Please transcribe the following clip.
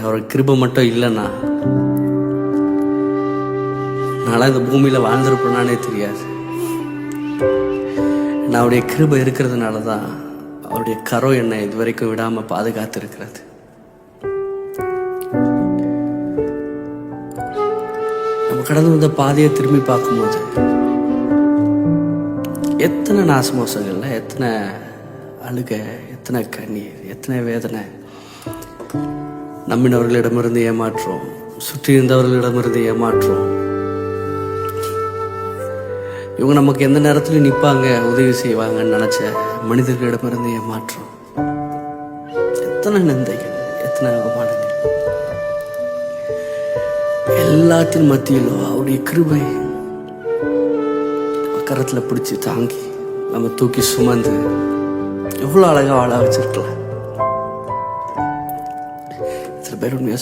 அவரோட கிருபை மட்டும் இல்லைன்னா நான்லாம் இந்த பூமியில் வாழ்ந்திருப்பேனானே தெரியாது. நான் அவருடைய கிருபை இருக்கிறதுனால தான் அவருடைய கரம் என்னை இதுவரைக்கும் விடாமல் பாதுகாத்து இருக்கிறது. நம்ம கடந்து வந்த பாதையை திரும்பி பார்க்கும்போது எத்தனை நாசமோசங்கள்ல, எத்தனை அழுகை, எத்தனை கண்ணீர், எத்தனை வேதனை, நம்பினவர்களிடமிருந்து ஏமாற்றம், சுற்றி இருந்தவர்களிடமிருந்து ஏமாற்றம். இவங்க நமக்கு எந்த நேரத்திலும் நிற்பாங்க, உதவி செய்வாங்கன்னு நினைச்ச மனிதர்களிடமிருந்து ஏமாற்றம். எத்தனை நிந்தைகள், எத்தனை அவமானங்கள். எல்லாத்தின் மத்தியிலும் அவருடைய கிருபை கரத்தில் பிடிச்சி தாங்கி நம்ம தூக்கி சுமந்து எவ்வளோ அழகாக வாழ வச்சிருக்கலாம். சில பேர் உண்மையாக